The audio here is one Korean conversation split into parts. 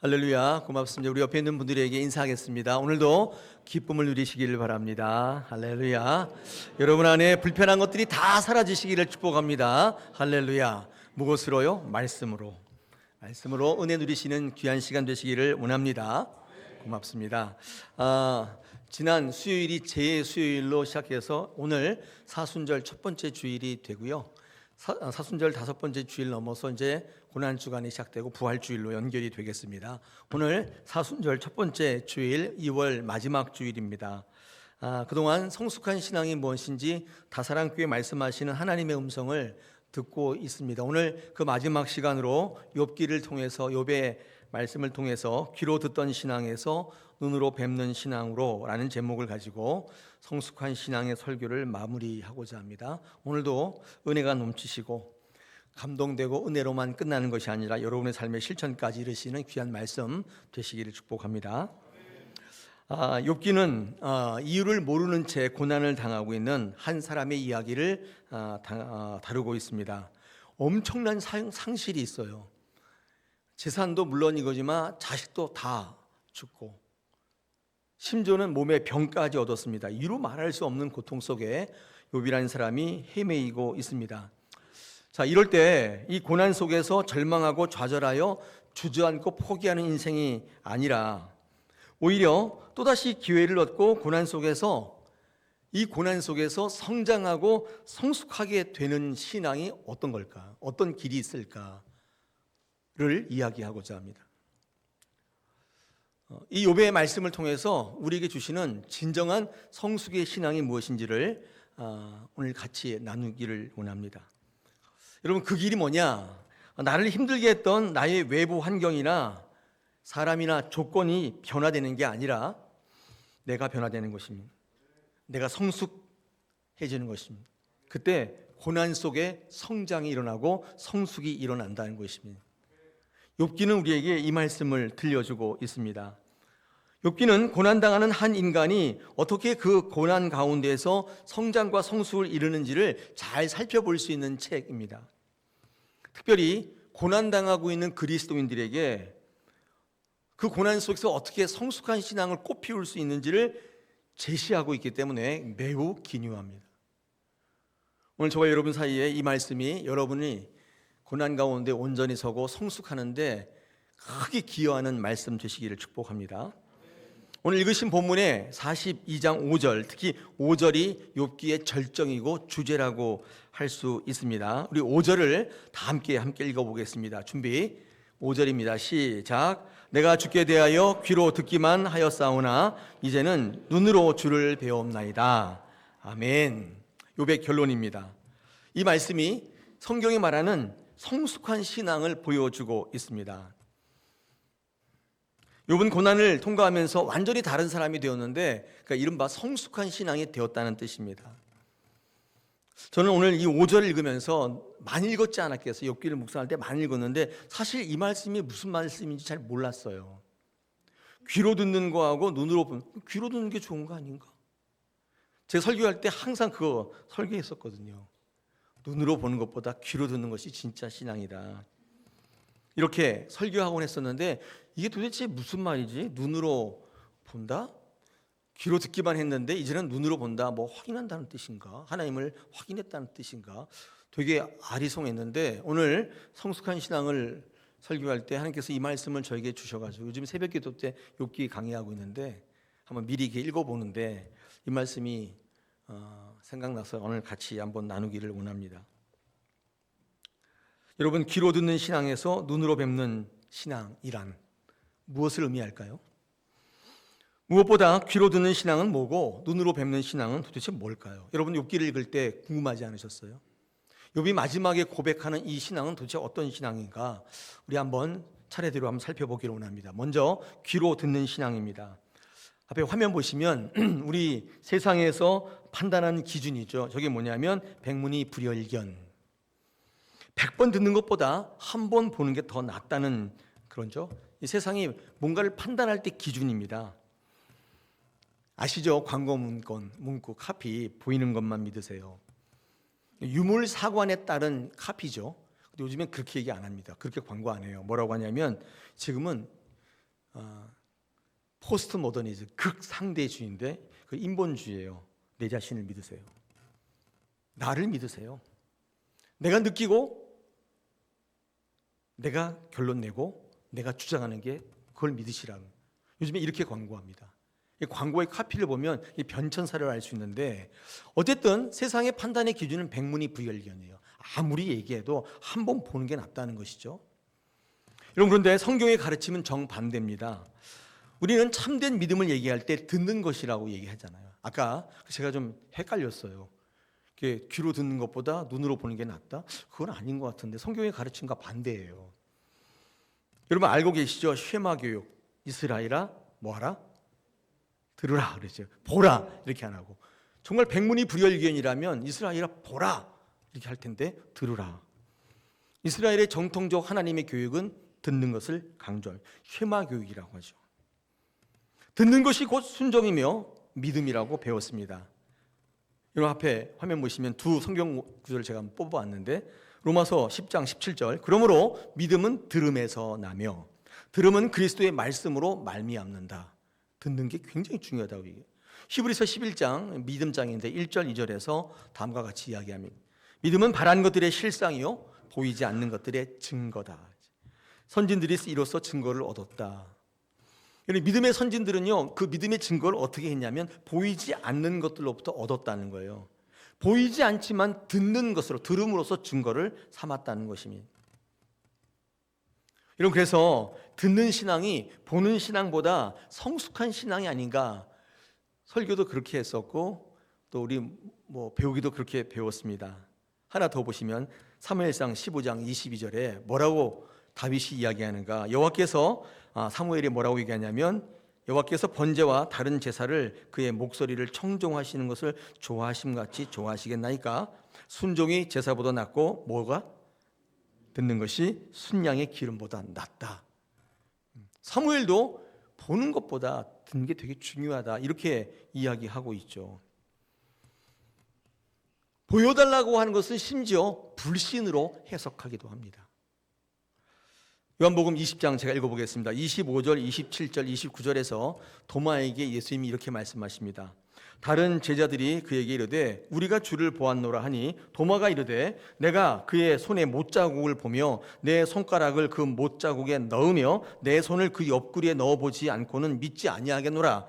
할렐루야, 고맙습니다. 우리 옆에 있는 분들에게 인사하겠습니다. 오늘도 기쁨을 누리시기를 바랍니다. 할렐루야. 여러분 안에 불편한 것들이 다 사라지시기를 축복합니다. 할렐루야. 무엇으로요? 말씀으로 은혜 누리시는 귀한 시간 되시기를 원합니다. 고맙습니다. 지난 수요일이 제 수요일로 시작해서 오늘 사순절 첫 번째 주일이 되고요. 사순절 다섯 번째 주일 넘어서 이제 고난주간이 시작되고 부활주일로 연결이 되겠습니다. 오늘 사순절 첫 번째 주일 2월 마지막 주일입니다. 그동안 성숙한 신앙이 무엇인지 다사랑교회 말씀하시는 하나님의 음성을 듣고 있습니다. 오늘 그 마지막 시간으로 욥기를 통해서 욥의 말씀을 통해서 귀로 듣던 신앙에서 눈으로 뵙는 신앙으로 라는 제목을 가지고 성숙한 신앙의 설교를 마무리하고자 합니다. 오늘도 은혜가 넘치시고 감동되고 은혜로만 끝나는 것이 아니라 여러분의 삶의 실천까지 이르시는 귀한 말씀 되시기를 축복합니다. 욥기는 이유를 모르는 채 고난을 당하고 있는 한 사람의 이야기를 다루고 있습니다. 엄청난 상실이 있어요. 재산도 물론 이거지만 자식도 다 죽고 심지어는 몸에 병까지 얻었습니다. 이루 말할 수 없는 고통 속에 욥이라는 사람이 헤매이고 있습니다. 자, 이럴 때 이 고난 속에서 절망하고 좌절하여 주저앉고 포기하는 인생이 아니라 오히려 또다시 기회를 얻고 이 고난 속에서 성장하고 성숙하게 되는 신앙이 어떤 걸까? 어떤 길이 있을까를 이야기하고자 합니다. 이 욥의 말씀을 통해서 우리에게 주시는 진정한 성숙의 신앙이 무엇인지를 오늘 같이 나누기를 원합니다. 여러분, 그 길이 뭐냐? 나를 힘들게 했던 나의 외부 환경이나 사람이나 조건이 변화되는 게 아니라 내가 변화되는 것입니다. 내가 성숙해지는 것입니다. 그때 고난 속에 성장이 일어나고 성숙이 일어난다는 것입니다. 욥기는 우리에게 이 말씀을 들려주고 있습니다. 욥기는 고난당하는 한 인간이 어떻게 그 고난 가운데서 성장과 성숙을 이루는지를 잘 살펴볼 수 있는 책입니다. 특별히 고난당하고 있는 그리스도인들에게 그 고난 속에서 어떻게 성숙한 신앙을 꽃피울 수 있는지를 제시하고 있기 때문에 매우 기묘합니다. 오늘 저와 여러분 사이에 이 말씀이 여러분이 고난 가운데 온전히 서고 성숙하는데 크게 기여하는 말씀 되시기를 축복합니다. 오늘 읽으신 본문의 42장 5절, 특히 5절이 욥기의 절정이고 주제라고 할 수 있습니다. 우리 5절을 다 함께 읽어보겠습니다. 준비, 5절입니다. 시작. 내가 주께 대하여 귀로 듣기만 하였사오나 이제는 눈으로 주를 배웠나이다. 아멘. 욥의 결론입니다. 이 말씀이 성경이 말하는 성숙한 신앙을 보여주고 있습니다. 욥은 고난을 통과하면서 완전히 다른 사람이 되었는데, 그러니까 이른바 성숙한 신앙이 되었다는 뜻입니다. 저는 오늘 이 5절을 읽으면서 많이 읽었지 않았겠어요. 욥기를 묵상할 때 많이 읽었는데 사실 이 말씀이 무슨 말씀인지 잘 몰랐어요. 귀로 듣는 거하고 눈으로 보는, 귀로 듣는 게 좋은 거 아닌가? 제가 설교할 때 항상 그거 설교했었거든요. 눈으로 보는 것보다 귀로 듣는 것이 진짜 신앙이다. 이렇게 설교하곤 했었는데 이게 도대체 무슨 말이지? 눈으로 본다? 귀로 듣기만 했는데 이제는 눈으로 본다. 뭐 확인한다는 뜻인가? 하나님을 확인했다는 뜻인가? 되게 아리송했는데 오늘 성숙한 신앙을 설교할 때 하나님께서 이 말씀을 저에게 주셔가지고 요즘 새벽기도 때 욥기 강의하고 있는데 한번 미리 이렇게 읽어보는데 이 말씀이 생각나서 오늘 같이 한번 나누기를 원합니다. 여러분, 귀로 듣는 신앙에서 눈으로 뵙는 신앙이란 무엇을 의미할까요? 무엇보다 귀로 듣는 신앙은 뭐고 눈으로 뵙는 신앙은 도대체 뭘까요? 여러분, 욥기를 읽을 때 궁금하지 않으셨어요? 욥이 마지막에 고백하는 이 신앙은 도대체 어떤 신앙인가? 우리 한번 차례대로 한번 살펴보기를 원합니다. 먼저 귀로 듣는 신앙입니다. 앞에 화면 보시면 우리 세상에서 판단하는 기준이죠. 저게 뭐냐면 백문이 불여일견. 100번 듣는 것보다 한 번 보는 게 더 낫다는 그런죠. 이 세상이 뭔가를 판단할 때 기준입니다. 아시죠? 광고 문구 카피 보이는 것만 믿으세요. 유물사관에 따른 카피죠. 근데 요즘엔 그렇게 얘기 안 합니다. 그렇게 광고 안 해요. 뭐라고 하냐면 지금은 포스트 모더니즘 극상대주의인데 그 인본주의예요. 내 자신을 믿으세요. 나를 믿으세요. 내가 느끼고 내가 결론 내고 내가 주장하는 게 그걸 믿으시라고. 요즘에 이렇게 광고합니다. 이 광고의 카피를 보면 이 변천사를 알 수 있는데, 어쨌든 세상의 판단의 기준은 백문이불여일견이에요. 아무리 얘기해도 한번 보는 게 낫다는 것이죠. 여러분, 그런데 성경의 가르침은 정반대입니다. 우리는 참된 믿음을 얘기할 때 듣는 것이라고 얘기하잖아요. 아까 제가 좀 헷갈렸어요. 귀로 듣는 것보다 눈으로 보는 게 낫다? 그건 아닌 것 같은데 성경의 가르침과 반대예요. 여러분 알고 계시죠? 쉐마 교육. 이스라엘아 뭐하라? 들으라 그러죠. 보라 이렇게 안 하고, 정말 백문이불여일견이라면 이스라엘아 보라 이렇게 할 텐데 들으라. 이스라엘의 정통적 하나님의 교육은 듣는 것을 강조해요. 쉐마 교육이라고 하죠. 듣는 것이 곧 순종이며 믿음이라고 배웠습니다. 여러분 앞에 화면 보시면 두 성경 구절을 제가 한번 뽑아왔는데, 로마서 10장 17절 그러므로 믿음은 들음에서 나며 들음은 그리스도의 말씀으로 말미암는다. 듣는 게 굉장히 중요하다고 얘기해요. 히브리서 11장 믿음장인데 1절 2절에서 다음과 같이 이야기합니다. 믿음은 바라는 것들의 실상이요 보이지 않는 것들의 증거다. 선진들이 이로써 증거를 얻었다. 믿음의 선진들은요, 그 믿음의 증거를 어떻게 했냐면 보이지 않는 것들로부터 얻었다는 거예요. 보이지 않지만 듣는 것으로, 들음으로써 증거를 삼았다는 것입니다. 여러분, 그래서 듣는 신앙이 보는 신앙보다 성숙한 신앙이 아닌가. 설교도 그렇게 했었고 또 우리 배우기도 그렇게 배웠습니다. 하나 더 보시면 사무엘상 15장 22절에 뭐라고 다윗이 이야기하는가. 여호와께서 사무엘이 뭐라고 얘기하냐면, 여호와께서 번제와 다른 제사를 그의 목소리를 청종하시는 것을 좋아하심같이 좋아하시겠나이까. 순종이 제사보다 낫고 뭐가? 듣는 것이 순양의 기름보다 낫다. 사무엘도 보는 것보다 듣는 게 되게 중요하다 이렇게 이야기하고 있죠. 보여달라고 하는 것은 심지어 불신으로 해석하기도 합니다. 요한복음 20장 제가 읽어보겠습니다. 25절, 27절, 29절에서 도마에게 예수님이 이렇게 말씀하십니다. 다른 제자들이 그에게 이르되 우리가 주를 보았노라 하니, 도마가 이르되 내가 그의 손에 못자국을 보며 내 손가락을 그 못자국에 넣으며 내 손을 그 옆구리에 넣어보지 않고는 믿지 아니하겠노라.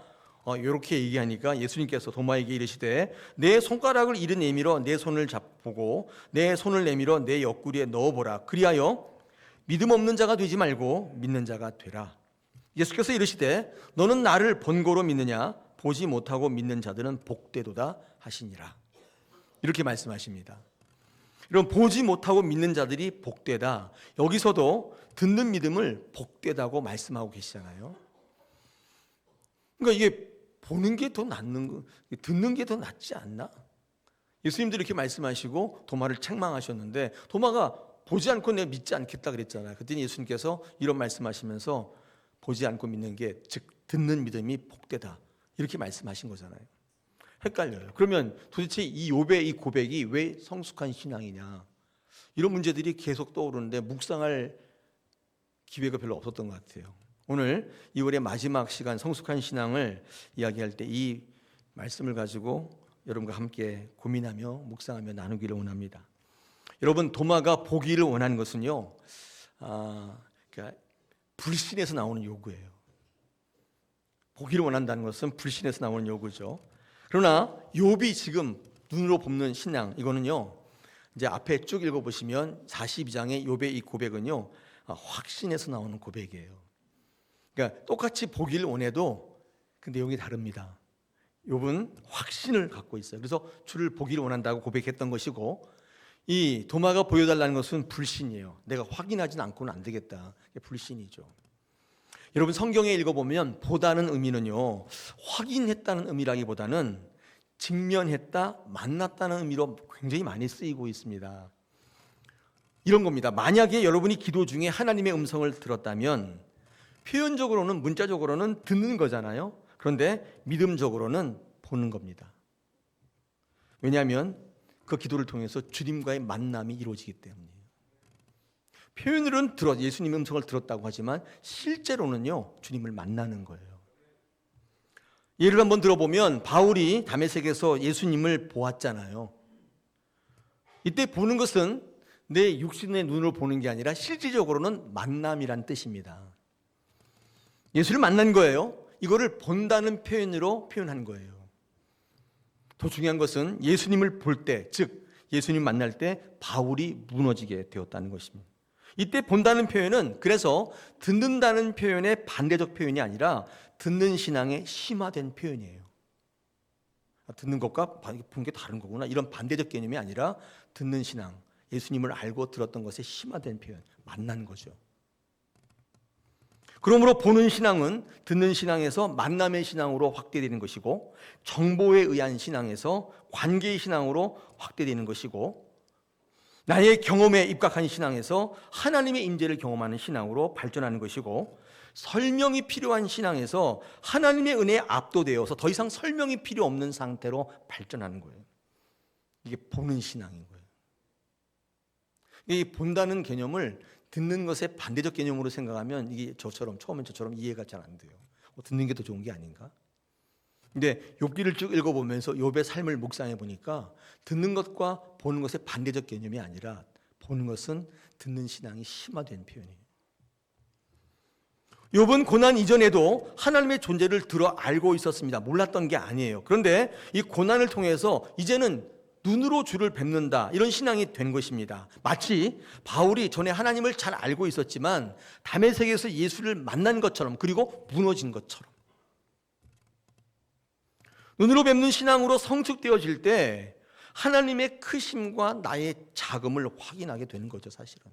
이렇게 얘기하니까 예수님께서 도마에게 이르시되 내 손가락을 이르 내밀어 내 손을 잡보고 내 손을 내밀어 내 옆구리에 넣어보라. 그리하여 믿음 없는 자가 되지 말고 믿는 자가 되라. 예수께서 이르시되 너는 나를 본고로 믿느냐? 보지 못하고 믿는 자들은 복되도다 하시니라. 이렇게 말씀하십니다. 이런 보지 못하고 믿는 자들이 복되다. 여기서도 듣는 믿음을 복되다고 말씀하고 계시잖아요. 그러니까 이게 보는 게 더 낫는 거, 듣는 게 더 낫지 않나? 예수님도 이렇게 말씀하시고 도마를 책망하셨는데, 도마가 보지 않고 내가 믿지 않겠다 그랬잖아요. 그랬더니 예수님께서 이런 말씀하시면서 보지 않고 믿는 게, 즉 듣는 믿음이 복되다 이렇게 말씀하신 거잖아요. 헷갈려요. 그러면 도대체 이 욥의 이 고백이 왜 성숙한 신앙이냐, 이런 문제들이 계속 떠오르는데 묵상할 기회가 별로 없었던 것 같아요. 오늘 2월의 마지막 시간 성숙한 신앙을 이야기할 때 이 말씀을 가지고 여러분과 함께 고민하며 묵상하며 나누기를 원합니다. 여러분, 도마가 보기를 원하는 것은요, 그러니까 불신에서 나오는 요구예요. 보기를 원한다는 것은 불신에서 나오는 요구죠. 그러나 욥이 지금 눈으로 보는 신앙, 이거는요, 이제 앞에 쭉 읽어보시면 42장의 욥의 이 고백은요, 확신에서 나오는 고백이에요. 그러니까 똑같이 보기를 원해도 그 내용이 다릅니다. 욥은 확신을 갖고 있어요. 그래서 주를 보기를 원한다고 고백했던 것이고, 이 도마가 보여달라는 것은 불신이에요. 내가 확인하진 않고는 안 되겠다. 불신이죠. 여러분, 성경에 읽어보면 보다는 의미는요, 확인했다는 의미라기보다는 직면했다, 만났다는 의미로 굉장히 많이 쓰이고 있습니다. 이런 겁니다. 만약에 여러분이 기도 중에 하나님의 음성을 들었다면 표현적으로는, 문자적으로는 듣는 거잖아요. 그런데 믿음적으로는 보는 겁니다. 왜냐하면 그 기도를 통해서 주님과의 만남이 이루어지기 때문이에요. 표현으로는 예수님의 음성을 들었다고 하지만 실제로는요, 주님을 만나는 거예요. 예를 한번 들어보면 바울이 다메섹에서 예수님을 보았잖아요. 이때 보는 것은 내 육신의 눈으로 보는 게 아니라 실질적으로는 만남이란 뜻입니다. 예수를 만난 거예요. 이거를 본다는 표현으로 표현한 거예요. 더 중요한 것은 예수님을 볼 때, 즉 예수님 만날 때 바울이 무너지게 되었다는 것입니다. 이때 본다는 표현은 그래서 듣는다는 표현의 반대적 표현이 아니라 듣는 신앙의 심화된 표현이에요. 듣는 것과 보는 게 다른 거구나, 이런 반대적 개념이 아니라 듣는 신앙, 예수님을 알고 들었던 것의 심화된 표현, 만난 거죠. 그러므로 보는 신앙은 듣는 신앙에서 만남의 신앙으로 확대되는 것이고, 정보에 의한 신앙에서 관계의 신앙으로 확대되는 것이고, 나의 경험에 입각한 신앙에서 하나님의 임재를 경험하는 신앙으로 발전하는 것이고, 설명이 필요한 신앙에서 하나님의 은혜에 압도되어서 더 이상 설명이 필요 없는 상태로 발전하는 거예요. 이게 보는 신앙인 거예요. 이 본다는 개념을 듣는 것의 반대적 개념으로 생각하면 이게 처음엔 저처럼 이해가 잘 안 돼요. 듣는 게 더 좋은 게 아닌가? 근데 욥기를 쭉 읽어보면서 욥의 삶을 묵상해 보니까 듣는 것과 보는 것의 반대적 개념이 아니라 보는 것은 듣는 신앙이 심화된 표현이에요. 욥은 고난 이전에도 하나님의 존재를 들어 알고 있었습니다. 몰랐던 게 아니에요. 그런데 이 고난을 통해서 이제는 눈으로 주를 뵙는다, 이런 신앙이 된 것입니다. 마치 바울이 전에 하나님을 잘 알고 있었지만 다메섹에서 예수를 만난 것처럼, 그리고 무너진 것처럼. 눈으로 뵙는 신앙으로 성숙되어질 때 하나님의 크심과 나의 작음을 확인하게 되는 거죠. 사실은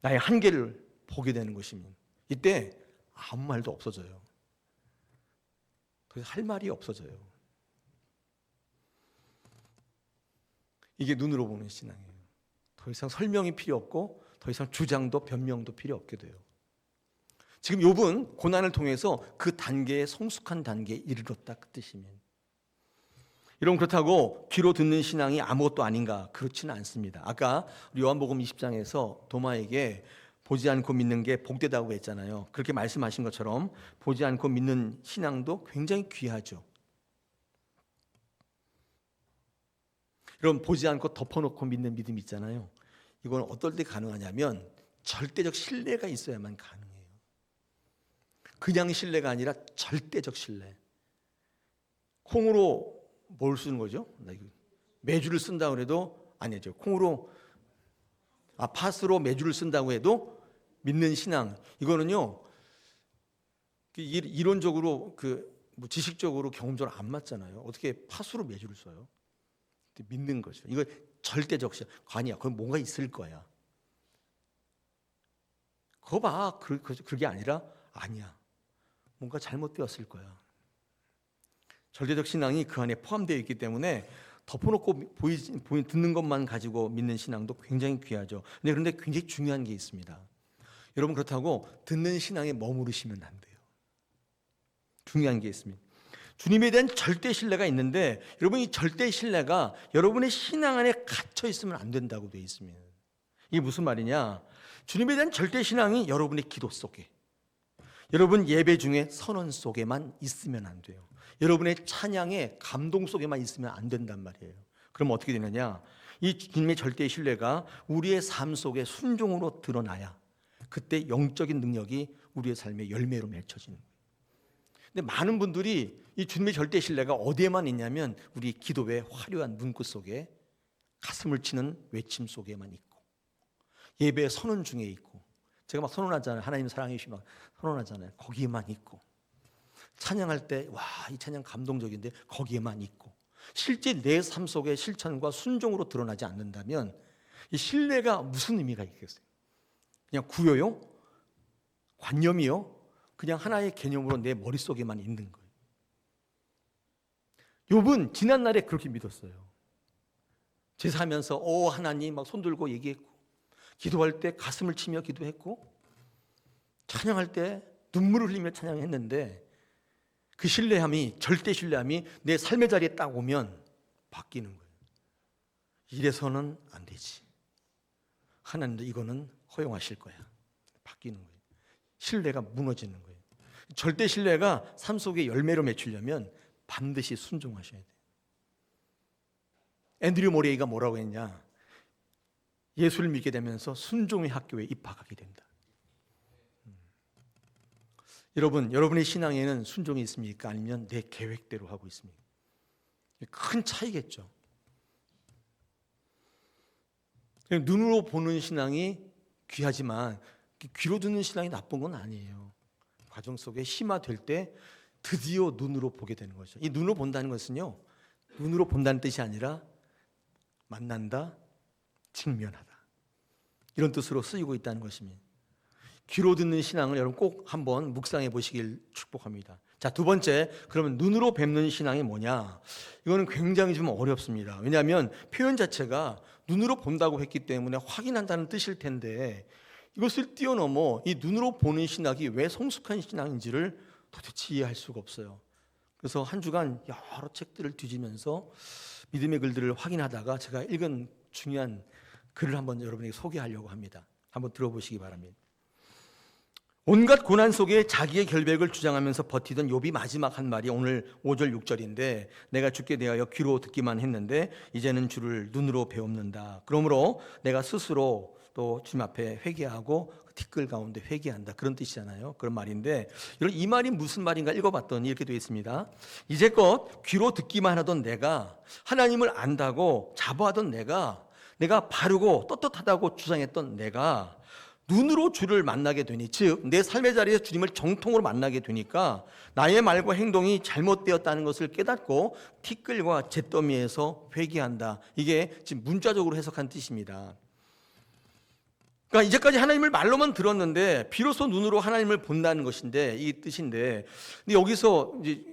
나의 한계를 보게 되는 것입니다. 이때 아무 말도 없어져요. 그래서 할 말이 없어져요. 이게 눈으로 보는 신앙이에요. 더 이상 설명이 필요 없고 더 이상 주장도 변명도 필요 없게 돼요. 지금 욥은 고난을 통해서 그 단계에, 성숙한 단계에 이르렀다, 그 뜻입니다. 여러분, 그렇다고 귀로 듣는 신앙이 아무것도 아닌가? 그렇지는 않습니다. 아까 우리 요한복음 20장에서 도마에게 보지 않고 믿는 게 복되다고 했잖아요. 그렇게 말씀하신 것처럼 보지 않고 믿는 신앙도 굉장히 귀하죠. 여러분, 보지 않고 덮어놓고 믿는 믿음 있잖아요. 이건 어떨 때 가능하냐면 절대적 신뢰가 있어야만 가능해요. 그냥 신뢰가 아니라 절대적 신뢰. 콩으로 뭘 쓰는 거죠? 메주를 쓴다고 해도 아니죠. 콩으로 팥으로 메주를 쓴다고 해도 믿는 신앙, 이거는요, 이론적으로 지식적으로 경험적으로 안 맞잖아요. 어떻게 팥으로 메주를 써요? 믿는 거죠. 이거 절대적 신앙. 아니야, 그건 뭔가 있을 거야. 그거 봐, 그게 아니라 아니야, 뭔가 잘못되었을 거야. 절대적 신앙이 그 안에 포함되어 있기 때문에 덮어놓고 듣는 것만 가지고 믿는 신앙도 굉장히 귀하죠. 그런데 굉장히 중요한 게 있습니다. 여러분, 그렇다고 듣는 신앙에 머무르시면 안 돼요. 중요한 게 있습니다. 주님에 대한 절대 신뢰가 있는데, 여러분, 이 절대 신뢰가 여러분의 신앙 안에 갇혀 있으면 안 된다고 되어 있습니다. 이게 무슨 말이냐? 주님에 대한 절대 신앙이 여러분의 기도 속에, 여러분 예배 중에 선언 속에만 있으면 안 돼요. 여러분의 찬양의 감동 속에만 있으면 안 된단 말이에요. 그럼 어떻게 되느냐? 이 주님의 절대 신뢰가 우리의 삶 속에 순종으로 드러나야 그때 영적인 능력이 우리의 삶의 열매로 맺혀지는 거예요. 근데 많은 분들이 이 주님의 절대 신뢰가 어디에만 있냐면 우리 기도의 화려한 문구 속에, 가슴을 치는 외침 속에만 있고, 예배의 선언 중에 있고, 제가 막 선언하잖아요. 하나님 사랑해 주시면 막 선언하잖아요. 거기에만 있고, 찬양할 때 와, 이 찬양 감동적인데 거기에만 있고, 실제 내 삶 속의 실천과 순종으로 드러나지 않는다면 이 신뢰가 무슨 의미가 있겠어요? 그냥 구요요? 관념이요? 그냥 하나의 개념으로 내 머릿속에만 있는 거예요. 욥은 지난날에 그렇게 믿었어요. 제사하면서 오 하나님 막 손들고 얘기했고, 기도할 때 가슴을 치며 기도했고, 찬양할 때 눈물을 흘리며 찬양했는데, 그 신뢰함이, 절대 신뢰함이 내 삶의 자리에 딱 오면 바뀌는 거예요. 이래서는 안 되지. 하나님도 이거는 허용하실 거야. 바뀌는 거예요. 신뢰가 무너지는 거예요. 절대 신뢰가 삶 속에 열매로 맺히려면 반드시 순종하셔야 돼요. 앤드류 모레이가 뭐라고 했냐? 예수를 믿게 되면서 순종의 학교에 입학하게 된다. 여러분, 여러분의 신앙에는 순종이 있습니까? 아니면 내 계획대로 하고 있습니까? 큰 차이겠죠. 눈으로 보는 신앙이 귀하지만 귀로 듣는 신앙이 나쁜 건 아니에요. 과정 속에 심화될 때 드디어 눈으로 보게 되는 거죠. 이 눈으로 본다는 것은요, 눈으로 본다는 뜻이 아니라 만난다, 직면하다, 이런 뜻으로 쓰이고 있다는 것입니다. 귀로 듣는 신앙을 여러분 꼭 한번 묵상해 보시길 축복합니다. 자, 두 번째, 그러면 눈으로 뵙는 신앙이 뭐냐? 이거는 굉장히 좀 어렵습니다. 왜냐하면 표현 자체가 눈으로 본다고 했기 때문에 확인한다는 뜻일 텐데, 이것을 뛰어넘어 이 눈으로 보는 신학이 왜 성숙한 신앙인지를 도대체 이해할 수가 없어요. 그래서 한 주간 여러 책들을 뒤지면서 믿음의 글들을 확인하다가 제가 읽은 중요한 글을 한번 여러분에게 소개하려고 합니다. 한번 들어보시기 바랍니다. 온갖 고난 속에 자기의 결백을 주장하면서 버티던 욥이 마지막 한 말이 오늘 5절 6절인데, 내가 주께 대하여 귀로 듣기만 했는데 이제는 주를 눈으로 배웁는다. 그러므로 내가 스스로 또 주님 앞에 회개하고 티끌 가운데 회개한다, 그런 뜻이잖아요. 그런 말인데, 이 말이 무슨 말인가 읽어봤더니 이렇게 되어 있습니다. 이제껏 귀로 듣기만 하던 내가, 하나님을 안다고 자부하던 내가 바르고 떳떳하다고 주장했던 내가 눈으로 주를 만나게 되니, 즉 내 삶의 자리에서 주님을 정통으로 만나게 되니까 나의 말과 행동이 잘못되었다는 것을 깨닫고 티끌과 잿더미에서 회개한다. 이게 지금 문자적으로 해석한 뜻입니다. 그러니까 이제까지 하나님을 말로만 들었는데 비로소 눈으로 하나님을 본다는 것인데, 이 뜻인데, 근데 여기서 이제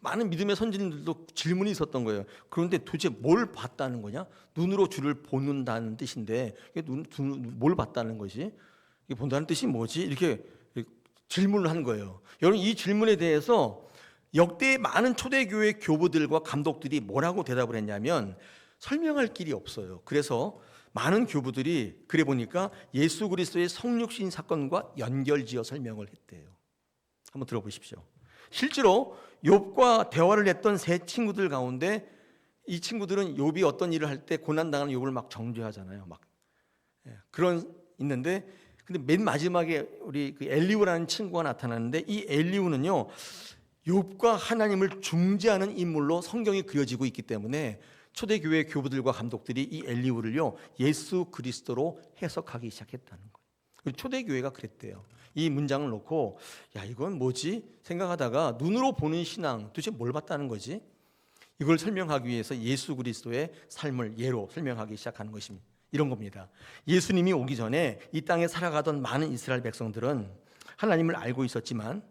많은 믿음의 선진들도 질문이 있었던 거예요. 그런데 도대체 뭘 봤다는 거냐? 눈으로 주를 보는다는 뜻인데 뭘 봤다는 거지? 이게 본다는 뜻이 뭐지? 이렇게 질문을 한 거예요. 여러분, 이 질문에 대해서 역대 많은 초대교회 교부들과 감독들이 뭐라고 대답을 했냐면 설명할 길이 없어요. 그래서 많은 교부들이 그래 보니까 예수 그리스도의 성육신 사건과 연결지어 설명을 했대요. 한번 들어보십시오. 실제로 욥과 대화를 했던 세 친구들 가운데 이 친구들은 욥이 어떤 일을 할 때 고난당하는 욥을 막 정죄하잖아요. 막 그런 있는데, 근데 맨 마지막에 우리 그 엘리우라는 친구가 나타나는데, 이 엘리우는요 욥과 하나님을 중재하는 인물로 성경이 그려지고 있기 때문에 초대교회 교부들과 감독들이 이 엘리우를요 예수 그리스도로 해석하기 시작했다는 거예요. 초대교회가 그랬대요. 이 문장을 놓고 야, 이건 뭐지? 생각하다가 눈으로 보는 신앙, 도대체 뭘 봤다는 거지? 이걸 설명하기 위해서 예수 그리스도의 삶을 예로 설명하기 시작하는 것입니다. 이런 겁니다. 예수님이 오기 전에 이 땅에 살아가던 많은 이스라엘 백성들은 하나님을 알고 있었지만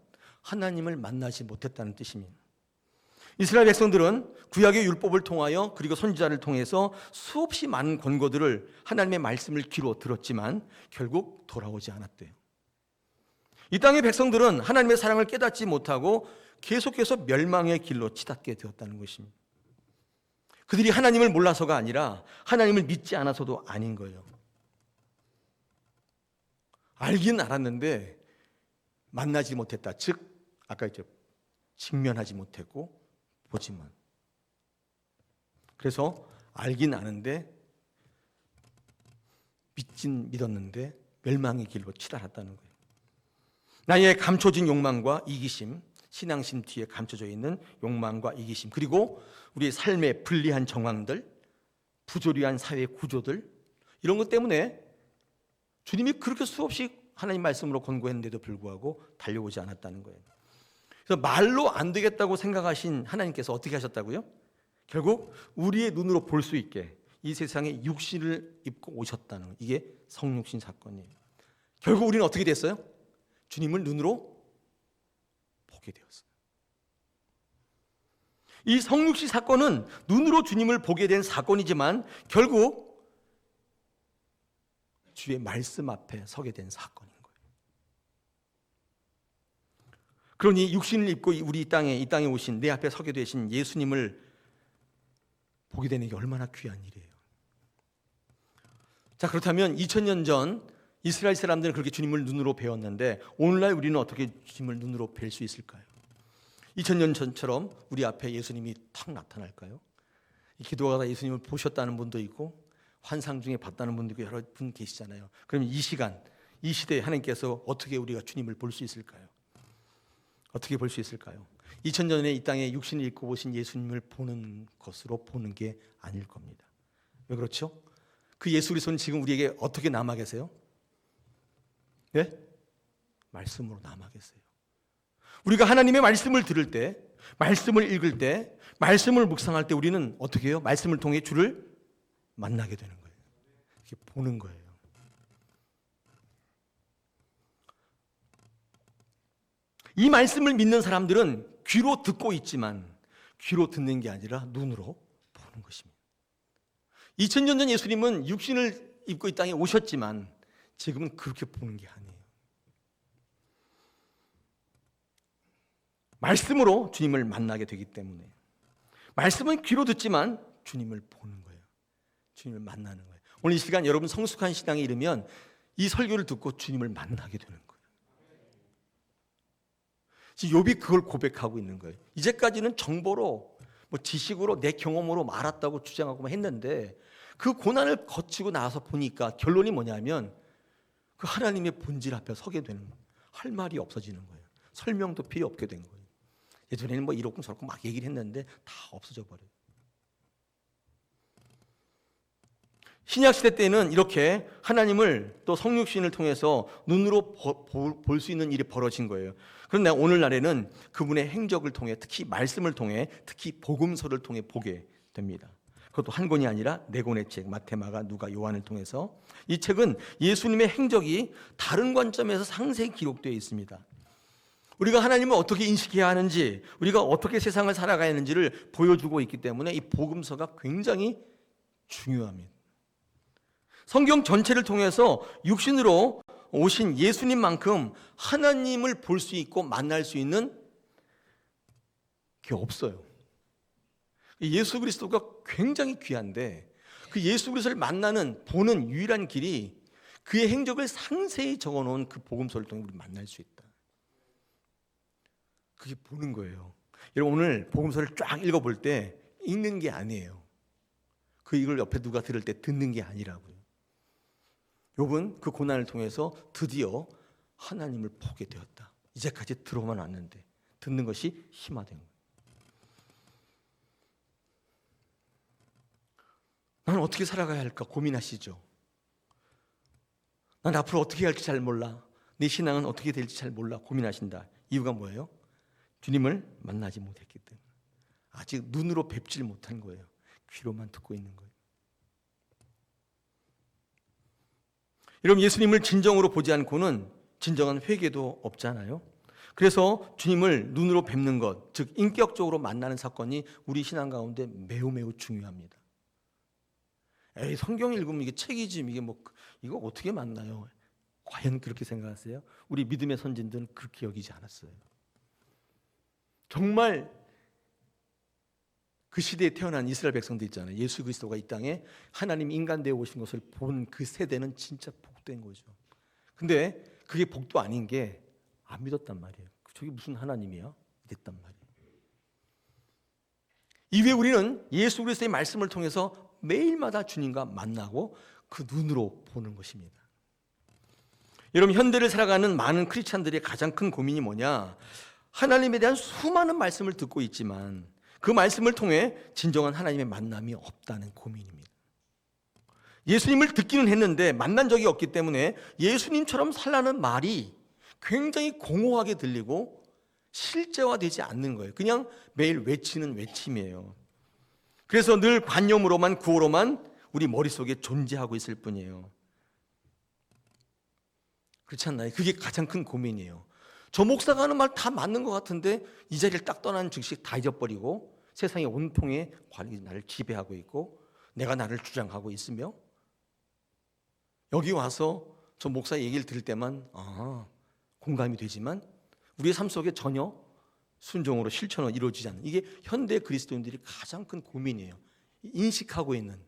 하나님을 만나지 못했다는 뜻입니다. 이스라엘 백성들은 구약의 율법을 통하여 그리고 선지자를 통해서 수없이 많은 권고들을, 하나님의 말씀을 귀로 들었지만 결국 돌아오지 않았대요. 이 땅의 백성들은 하나님의 사랑을 깨닫지 못하고 계속해서 멸망의 길로 치닫게 되었다는 것입니다. 그들이 하나님을 몰라서가 아니라 하나님을 믿지 않아서도 아닌 거예요. 알긴 알았는데 만나지 못했다. 즉 아까 했죠, 직면하지 못했고 보지만. 그래서 알긴 아는데 믿진 믿었는데 멸망의 길로 치달았다는 거예요. 나의 감춰진 욕망과 이기심, 신앙심 뒤에 감춰져 있는 욕망과 이기심, 그리고 우리의 삶의 불리한 정황들, 부조리한 사회 구조들, 이런 것 때문에 주님이 그렇게 수없이 하나님 말씀으로 권고했는데도 불구하고 달려오지 않았다는 거예요. 그래서 말로 안 되겠다고 생각하신 하나님께서 어떻게 하셨다고요? 결국 우리의 눈으로 볼 수 있게 이 세상에 육신을 입고 오셨다는, 이게 성육신 사건이에요. 결국 우리는 어떻게 됐어요? 주님을 눈으로 보게 되었어요. 이 성육신 사건은 눈으로 주님을 보게 된 사건이지만 결국 주의 말씀 앞에 서게 된 사건인 거예요. 그러니 육신을 입고 우리 이 땅에 오신, 내 앞에 서게 되신 예수님을 보게 되는 게 얼마나 귀한 일이에요. 자, 그렇다면 2000년 전 이스라엘 사람들은 그렇게 주님을 눈으로 배웠는데 오늘날 우리는 어떻게 주님을 눈으로 뵐 수 있을까요? 2000년 전처럼 우리 앞에 예수님이 탁 나타날까요? 이 기도하다 예수님을 보셨다는 분도 있고 환상 중에 봤다는 분도 있고 여러 분 계시잖아요. 그럼 이 시간, 이 시대에 하나님께서 어떻게 우리가 주님을 볼 수 있을까요? 어떻게 볼 수 있을까요? 2000년 전에 이 땅에 육신을 입고 오신 예수님을 보는 것으로 보는 게 아닐 겁니다. 왜 그렇죠? 그 예수 그리스도는 지금 우리에게 어떻게 남아 계세요? 네? 말씀으로 남아 계세요. 우리가 하나님의 말씀을 들을 때, 말씀을 읽을 때, 말씀을 묵상할 때 우리는 어떻게 해요? 말씀을 통해 주를 만나게 되는 거예요. 이렇게 보는 거예요. 이 말씀을 믿는 사람들은 귀로 듣고 있지만 귀로 듣는 게 아니라 눈으로 보는 것입니다. 2000년 전 예수님은 육신을 입고 이 땅에 오셨지만 지금은 그렇게 보는 게 아니에요. 말씀으로 주님을 만나게 되기 때문에 말씀은 귀로 듣지만 주님을 보는 거예요. 주님을 만나는 거예요. 오늘 이 시간 여러분 성숙한 신앙에 이르면 이 설교를 듣고 주님을 만나게 되는 거예요. 지금 욥이 그걸 고백하고 있는 거예요. 이제까지는 정보로 지식으로 내 경험으로 알았다고 주장하고 했는데 그 고난을 거치고 나서 보니까 결론이 뭐냐면 그 하나님의 본질 앞에 서게 되는 거예요. 할 말이 없어지는 거예요. 설명도 필요 없게 된 거예요. 예전에는 이렇고 저렇고 막 얘기를 했는데 다 없어져 버려요. 신약시대 때는 이렇게 하나님을 또 성육신을 통해서 눈으로 볼 수 있는 일이 벌어진 거예요. 그런데 오늘날에는 그분의 행적을 통해 특히 말씀을 통해 특히 복음서를 통해 보게 됩니다. 그것도 한 권이 아니라 네 권의 책, 마태, 마가, 누가, 요한을 통해서 이 책은 예수님의 행적이 다른 관점에서 상세히 기록되어 있습니다. 우리가 하나님을 어떻게 인식해야 하는지, 우리가 어떻게 세상을 살아가야 하는지를 보여주고 있기 때문에 이 복음서가 굉장히 중요합니다. 성경 전체를 통해서 육신으로 오신 예수님만큼 하나님을 볼 수 있고 만날 수 있는 게 없어요. 예수 그리스도가 굉장히 귀한데 그 예수 그리스도를 만나는 보는 유일한 길이 그의 행적을 상세히 적어놓은 그 복음서를 통해 우리 만날 수 있다. 그게 보는 거예요. 여러분 오늘 복음서를 쫙 읽어볼 때 읽는 게 아니에요. 그 이걸 옆에 누가 들을 때 듣는 게 아니라고요. 욥은 그 고난을 통해서 드디어 하나님을 보게 되었다. 이제까지 들어만 왔는데 듣는 것이 심화된 거예요. 나는 어떻게 살아가야 할까 고민하시죠? 난 앞으로 어떻게 할지 잘 몰라. 내 신앙은 어떻게 될지 잘 몰라 고민하신다. 이유가 뭐예요? 주님을 만나지 못했기 때문에 아직 눈으로 뵙질 못한 거예요. 귀로만 듣고 있는 거예요. 여러분 예수님을 진정으로 보지 않고는 진정한 회개도 없잖아요. 그래서 주님을 눈으로 뵙는 것, 즉 인격적으로 만나는 사건이 우리 신앙 가운데 매우 중요합니다. 에이 성경 읽으면 이게 책이지 이게 이거 어떻게 만나요? 과연 그렇게 생각하세요? 우리 믿음의 선진들은 그렇게 여기지 않았어요. 정말 그 시대에 태어난 이스라엘 백성들 있잖아요. 예수 그리스도가 이 땅에 하나님 인간 되어 오신 것을 본 그 세대는 진짜 복된 거죠. 근데 그게 복도 아닌 게 안 믿었단 말이에요. 저게 무슨 하나님이야? 이랬단 말이에요. 이후에 우리는 예수 그리스도의 말씀을 통해서 매일마다 주님과 만나고 그 눈으로 보는 것입니다. 여러분 현대를 살아가는 많은 크리스찬들의 가장 큰 고민이 뭐냐? 하나님에 대한 수많은 말씀을 듣고 있지만 그 말씀을 통해 진정한 하나님의 만남이 없다는 고민입니다. 예수님을 듣기는 했는데 만난 적이 없기 때문에 예수님처럼 살라는 말이 굉장히 공허하게 들리고 실제화되지 않는 거예요. 그냥 매일 외치는 외침이에요. 그래서 늘 관념으로만 구호로만 우리 머릿속에 존재하고 있을 뿐이에요. 그렇지 않나요? 그게 가장 큰 고민이에요. 저 목사가 하는 말 다 맞는 것 같은데 이 자리를 딱 떠나는 즉시 다 잊어버리고 세상의 온통의 관이 나를 지배하고 있고 내가 나를 주장하고 있으며 여기 와서 저 목사 얘기를 들을 때만 공감이 되지만 우리의 삶 속에 전혀 순종으로 실천으로 이루어지지 않는 이게 현대 그리스도인들이 가장 큰 고민이에요. 인식하고 있는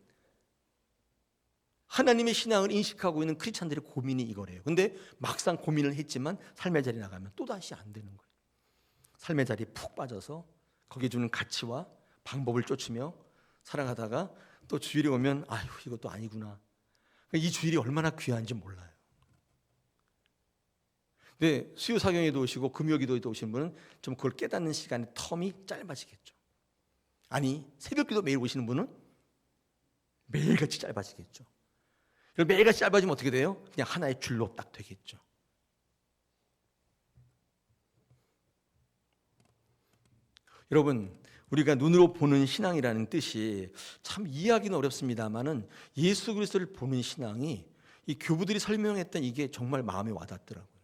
하나님의 신앙을 인식하고 있는 크리스찬들의 고민이 이거래요. 근데 막상 고민을 했지만 삶의 자리에 나가면 또다시 안 되는 거예요. 삶의 자리에 푹 빠져서 거기에 주는 가치와 방법을 쫓으며 살아가다가 또 주일이 오면 아유 이것도 아니구나. 이 주일이 얼마나 귀한지 몰라요. 근데 수요 사경에도 오시고 금요 기도에도 오신 분은 좀 그걸 깨닫는 시간의 텀이 짧아지겠죠. 아니 새벽 기도 매일 오시는 분은 매일같이 짧아지겠죠. 매일같이 짧아지면 어떻게 돼요? 그냥 하나의 줄로 딱 되겠죠. 여러분, 우리가 눈으로 보는 신앙이라는 뜻이 참 이해하기는 어렵습니다만은 예수 그리스도를 보는 신앙이 이 교부들이 설명했던 이게 정말 마음에 와닿더라고요.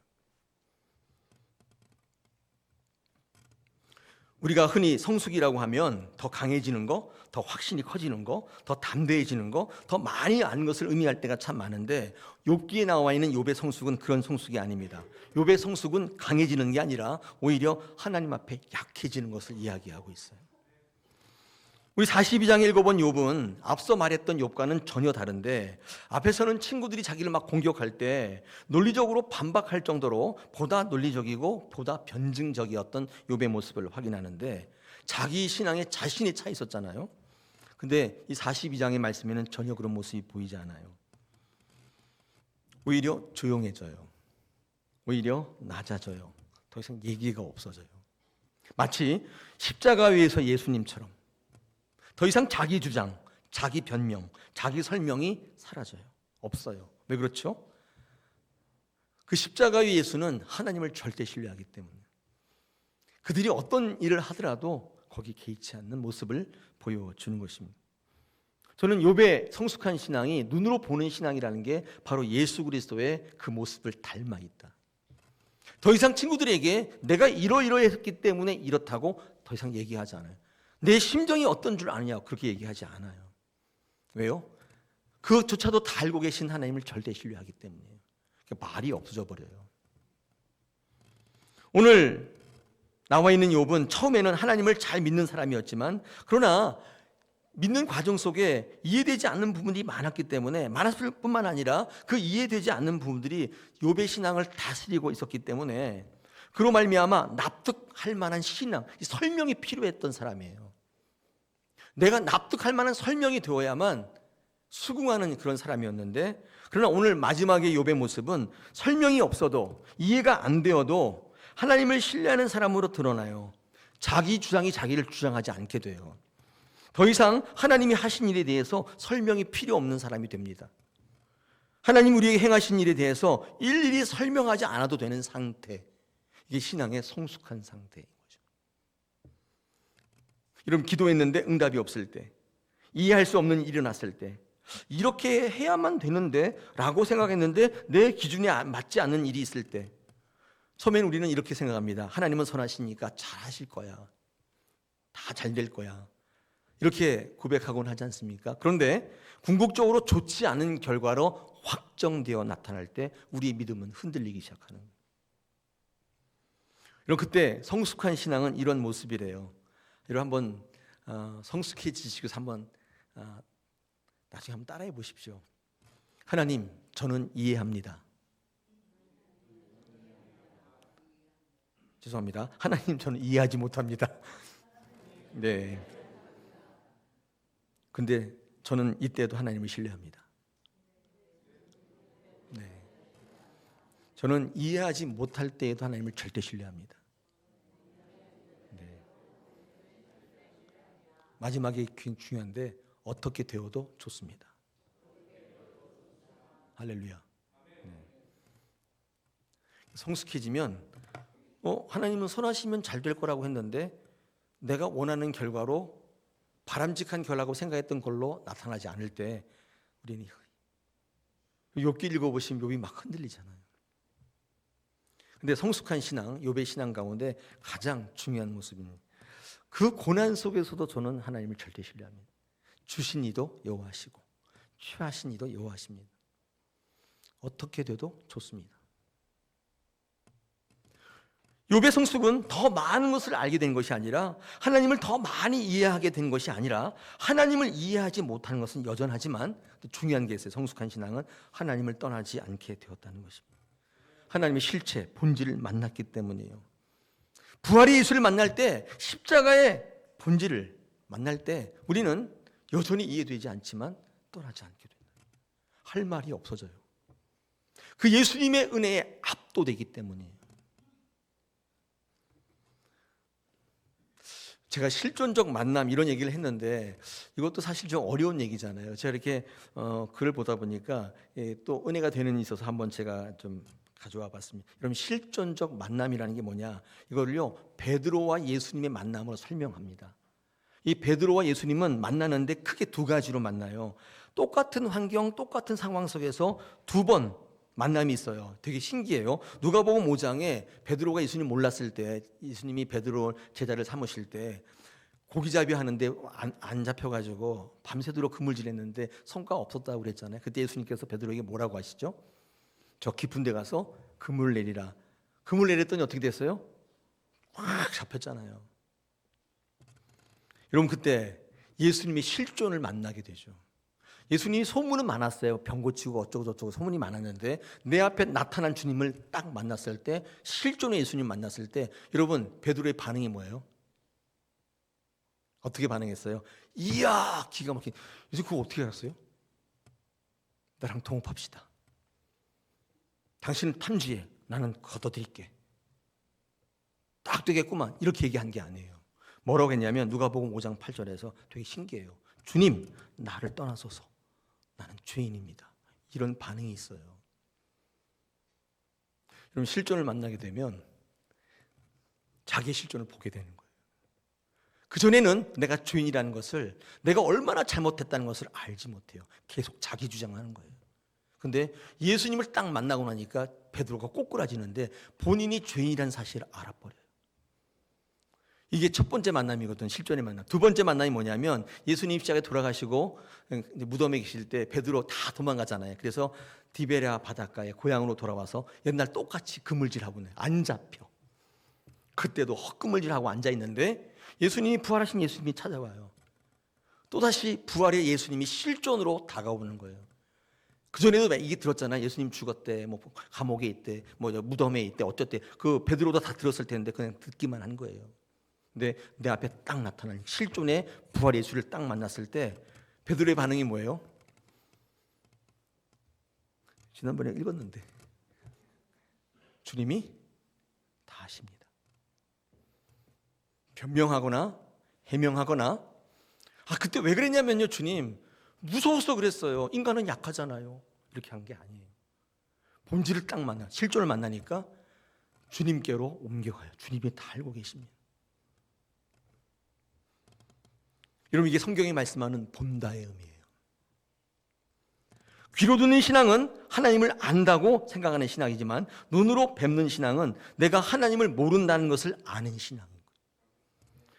우리가 흔히 성숙이라고 하면 더 강해지는 거, 더 확신이 커지는 거, 더 담대해지는 거, 더 많이 아는 것을 의미할 때가 참 많은데 욥기에 나와 있는 욥의 성숙은 그런 성숙이 아닙니다. 욥의 성숙은 강해지는 게 아니라 오히려 하나님 앞에 약해지는 것을 이야기하고 있어요. 우리 42장에 읽어본 욥은 앞서 말했던 욥과는 전혀 다른데 앞에서는 친구들이 자기를 막 공격할 때 논리적으로 반박할 정도로 보다 논리적이고 보다 변증적이었던 욥의 모습을 확인하는데 자기 신앙에 자신이 차 있었잖아요. 근데 이 42장의 말씀에는 전혀 그런 모습이 보이지 않아요. 오히려 조용해져요. 오히려 낮아져요. 더 이상 얘기가 없어져요. 마치 십자가 위에서 예수님처럼 더 이상 자기 주장, 자기 변명, 자기 설명이 사라져요. 없어요. 왜 그렇죠? 그 십자가의 예수는 하나님을 절대 신뢰하기 때문에 그들이 어떤 일을 하더라도 거기 개의치 않는 모습을 보여주는 것입니다. 저는 욥의 성숙한 신앙이 눈으로 보는 신앙이라는 게 바로 예수 그리스도의 그 모습을 닮아 있다. 더 이상 친구들에게 내가 이러이러했기 때문에 이렇다고 더 이상 얘기하지 않아요. 내 심정이 어떤 줄 아느냐고 그렇게 얘기하지 않아요. 왜요? 그것조차도 다 알고 계신 하나님을 절대 신뢰하기 때문이에요. 말이 없어져 버려요. 오늘 나와 있는 욥은 처음에는 하나님을 잘 믿는 사람이었지만 그러나 믿는 과정 속에 이해되지 않는 부분이 많았기 때문에 많았을 뿐만 아니라 그 이해되지 않는 부분들이 욥의 신앙을 다스리고 있었기 때문에 그로 말미암아 납득할 만한 신앙, 설명이 필요했던 사람이에요. 내가 납득할 만한 설명이 되어야만 수긍하는 그런 사람이었는데 그러나 오늘 마지막에 욥의 모습은 설명이 없어도 이해가 안 되어도 하나님을 신뢰하는 사람으로 드러나요. 자기 주장이 자기를 주장하지 않게 돼요. 더 이상 하나님이 하신 일에 대해서 설명이 필요 없는 사람이 됩니다. 하나님 우리에게 행하신 일에 대해서 일일이 설명하지 않아도 되는 상태, 이게 신앙의 성숙한 상태인 거죠. 여러분 기도했는데 응답이 없을 때, 이해할 수 없는 일이 일어났을 때 이렇게 해야만 되는데 라고 생각했는데 내 기준에 맞지 않는 일이 있을 때 처음에는 우리는 이렇게 생각합니다. 하나님은 선하시니까 잘 하실 거야. 다 잘 될 거야. 이렇게 고백하곤 하지 않습니까? 그런데 궁극적으로 좋지 않은 결과로 확정되어 나타날 때 우리의 믿음은 흔들리기 시작하는 거예요. 여러분 그때 성숙한 신앙은 이런 모습이래요. 여러분 한번 성숙해지시고서 한번 나중에 한번 따라해 보십시오. 하나님, 저는 이해합니다. 죄송합니다. 하나님, 저는 이해하지 못합니다. 네. 근데 저는 이때도 하나님을 신뢰합니다. 네. 저는 이해하지 못할 때에도 하나님을 절대 신뢰합니다. 네. 마지막에 중요한데 어떻게 되어도 좋습니다. 할렐루야. 네. 성숙해지면 하나님은 선하시면 잘 될 거라고 했는데 내가 원하는 결과로 바람직한 결과라고 생각했던 걸로 나타나지 않을 때 우리는 욥기 읽어보시면 욥이 막 흔들리잖아요. 근데 성숙한 신앙, 욥의 신앙 가운데 가장 중요한 모습입니다. 그 고난 속에서도 저는 하나님을 절대 신뢰합니다. 주신 이도 여호와시고 취하신 이도 여호와십니다. 어떻게 돼도 좋습니다. 욥의 성숙은 더 많은 것을 알게 된 것이 아니라, 하나님을 더 많이 이해하게 된 것이 아니라, 하나님을 이해하지 못하는 것은 여전하지만 또 중요한 게 있어요. 성숙한 신앙은 하나님을 떠나지 않게 되었다는 것입니다. 하나님의 실체, 본질을 만났기 때문이에요. 부활의 예수를 만날 때, 십자가의 본질을 만날 때 우리는 여전히 이해되지 않지만 떠나지 않게 된다. 할 말이 없어져요. 그 예수님의 은혜에 압도되기 때문이에요. 제가 실존적 만남 이런 얘기를 했는데 이것도 사실 좀 어려운 얘기잖아요. 제가 이렇게 글을 보다 보니까 또 은혜가 되는 데 있어서 한번 제가 좀 가져와 봤습니다. 그럼 실존적 만남이라는 게 뭐냐? 이거를요, 베드로와 예수님의 만남으로 설명합니다. 이 베드로와 예수님은 만나는데 크게 두 가지로 만나요. 똑같은 환경, 똑같은 상황 속에서 두 번 만남이 있어요. 되게 신기해요. 누가복음 5장에 베드로가 예수님 몰랐을 때, 예수님이 베드로 제자를 삼으실 때 고기잡이 하는데 안 잡혀가지고 밤새도록 그물질했는데 성과가 없었다고 그랬잖아요. 그때 예수님께서 베드로에게 뭐라고 하시죠? 저 깊은 데 가서 그물 내리라. 그물 내렸더니 어떻게 됐어요? 확 잡혔잖아요. 여러분, 그때 예수님의 실존을 만나게 되죠. 예수님이 소문은 많았어요. 병 고치고 어쩌고 저쩌고 소문이 많았는데 내 앞에 나타난 주님을 딱 만났을 때, 실존의 예수님 만났을 때 여러분, 베드로의 반응이 뭐예요? 어떻게 반응했어요? 이야, 기가 막힌. 이제 그거 어떻게 알았어요? 나랑 동업합시다. 당신은 탐지해, 나는 걷어드릴게. 딱 되겠구만. 이렇게 얘기한 게 아니에요. 뭐라고 했냐면 누가복음 5장 8절에서 되게 신기해요. 주님, 나를 떠나소서. 나는 죄인입니다. 이런 반응이 있어요. 여러분, 실존을 만나게 되면 자기의 실존을 보게 되는 거예요. 그전에는 내가 죄인이라는 것을, 내가 얼마나 잘못했다는 것을 알지 못해요. 계속 자기 주장하는 거예요. 근데 예수님을 딱 만나고 나니까 베드로가 꼬꾸라지는데 본인이 죄인이라는 사실을 알아버려요. 이게 첫 번째 만남이거든, 실존의 만남. 두 번째 만남이 뭐냐면 예수님 십자가에 돌아가시고 무덤에 계실 때 베드로 다 도망가잖아요. 그래서 디베랴 바닷가에 고향으로 돌아와서 옛날 똑같이 그물질하고 안 잡혀. 그때도 헛그물질하고 앉아있는데 예수님이, 부활하신 예수님이 찾아와요. 또다시 부활의 예수님이 실존으로 다가오는 거예요. 그전에도 이게 들었잖아요. 예수님 죽었대, 뭐 감옥에 있대, 뭐 무덤에 있대, 어쨌대. 그 베드로도 다 들었을 텐데 그냥 듣기만 한 거예요. 근데 내 앞에 딱 나타난 실존의 부활 예수를 딱 만났을 때 베드로의 반응이 뭐예요? 지난번에 읽었는데 주님이 다 아십니다. 변명하거나 해명하거나, 그때 왜 그랬냐면요, 주님 무서워서 그랬어요. 인간은 약하잖아요. 이렇게 한 게 아니에요. 본질을 딱 만나, 실존을 만나니까 주님께로 옮겨가요. 주님이 다 알고 계십니다. 여러분, 이게 성경이 말씀하는 본다의 의미예요. 귀로 듣는 신앙은 하나님을 안다고 생각하는 신앙이지만, 눈으로 뵙는 신앙은 내가 하나님을 모른다는 것을 아는 신앙인 거예요.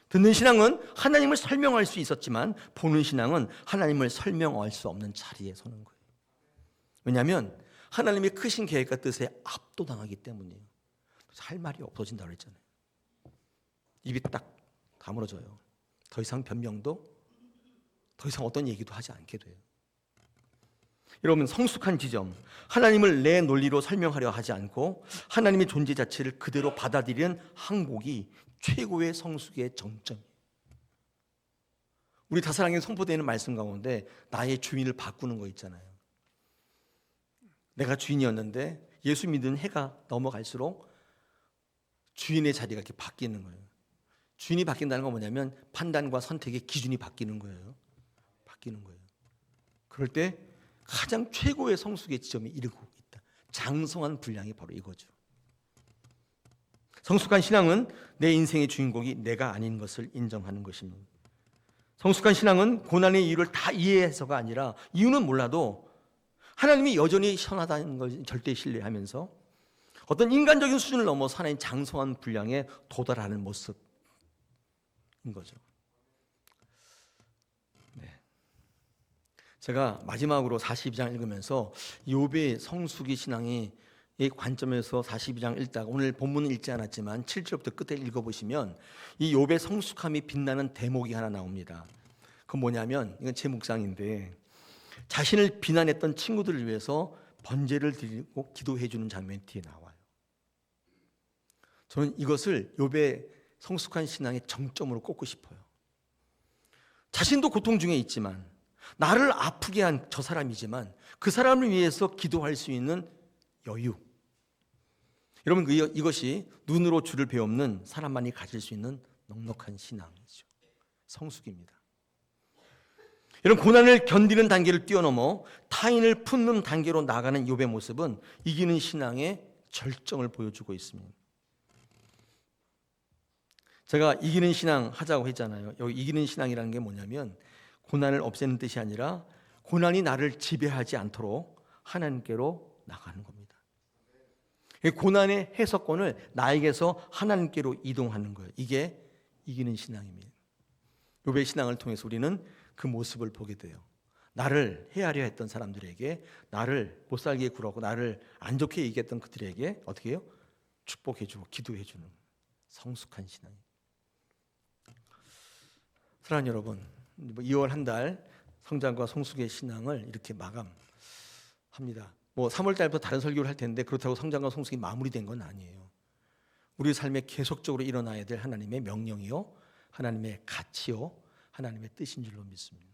듣는 신앙은 하나님을 설명할 수 있었지만, 보는 신앙은 하나님을 설명할 수 없는 자리에 서는 거예요. 왜냐하면 하나님의 크신 계획과 뜻에 압도당하기 때문이에요. 그래서 할 말이 없어진다고 그랬잖아요. 입이 딱 다물어져요. 더 이상 변명도, 더 이상 어떤 얘기도 하지 않게 돼요. 여러분, 성숙한 지점, 하나님을 내 논리로 설명하려 하지 않고 하나님의 존재 자체를 그대로 받아들이는 항복이 최고의 성숙의 정점이에요. 우리 다사랑에 선포되는 말씀 가운데 나의 주인을 바꾸는 거 있잖아요. 내가 주인이었는데 예수 믿는 해가 넘어갈수록 주인의 자리가 이렇게 바뀌는 거예요. 주인이 바뀐다는 건 뭐냐면 판단과 선택의 기준이 바뀌는 거예요. 바뀌는 거예요. 그럴 때 가장 최고의 성숙의 지점에 이르고 있다. 장성한 분량이 바로 이거죠. 성숙한 신앙은 내 인생의 주인공이 내가 아닌 것을 인정하는 것입니다. 성숙한 신앙은 고난의 이유를 다 이해해서가 아니라, 이유는 몰라도 하나님이 여전히 선하다는 걸 절대 신뢰하면서 어떤 인간적인 수준을 넘어서 하나님 장성한 분량에 도달하는 모습인 거죠. 네. 제가 마지막으로 42장 읽으면서 욥의 성숙의 신앙이 관점에서 42장 읽다가 오늘 본문은 읽지 않았지만 7절부터 끝에 읽어보시면 이 욥의 성숙함이 빛나는 대목이 하나 나옵니다. 그건 뭐냐면, 이건 제 묵상인데, 자신을 비난했던 친구들을 위해서 번제를 드리고 기도해 주는 장면이 뒤에 나와요. 저는 이것을 욥의 성숙한 신앙의 정점으로 꼽고 싶어요. 자신도 고통 중에 있지만, 나를 아프게 한 저 사람이지만 그 사람을 위해서 기도할 수 있는 여유. 여러분, 이것이 눈으로 주를 배없는 사람만이 가질 수 있는 넉넉한 신앙이죠. 성숙입니다. 여러분, 고난을 견디는 단계를 뛰어넘어 타인을 품는 단계로 나가는 욥의 모습은 이기는 신앙의 절정을 보여주고 있습니다. 제가 이기는 신앙 하자고 했잖아요. 여기 이기는 신앙이라는 게 뭐냐면, 고난을 없애는 뜻이 아니라 고난이 나를 지배하지 않도록 하나님께로 나가는 겁니다. 고난의 해석권을 나에게서 하나님께로 이동하는 거예요. 이게 이기는 신앙입니다. 욥의 신앙을 통해서 우리는 그 모습을 보게 돼요. 나를 해하려 했던 사람들에게, 나를 못 살게 굴하고 나를 안 좋게 얘기했던 그들에게 어떻게 해요? 축복해 주고 기도해 주는 성숙한 신앙입니다. 사랑하는 여러분, 2월 한 달 성장과 성숙의 신앙을 이렇게 마감합니다. 3월 달부터 다른 설교를 할 텐데 그렇다고 성장과 성숙이 마무리된 건 아니에요. 우리 삶에 계속적으로 일어나야 될 하나님의 명령이요, 하나님의 가치요, 하나님의 뜻인 줄로 믿습니다.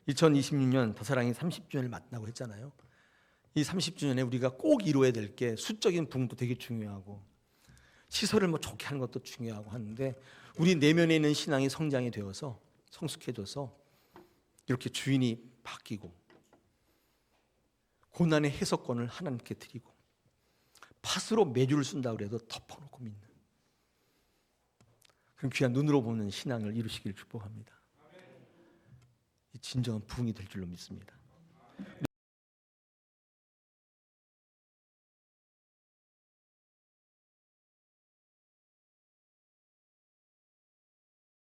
2026년 더사랑이 30주년을 맞다고 했잖아요. 이 30주년에 우리가 꼭 이루어야 될 게, 수적인 부분도 되게 중요하고 시설을 좋게 하는 것도 중요하고 하는데, 우리 내면에 있는 신앙이 성장이 되어서 성숙해져서 이렇게 주인이 바뀌고 고난의 해석권을 하나님께 드리고 팥으로 메주를 쓴다 그래도 덮어놓고 믿는 그런 귀한 눈으로 보는 신앙을 이루시길 축복합니다. 이 진정한 부흥이 될 줄로 믿습니다.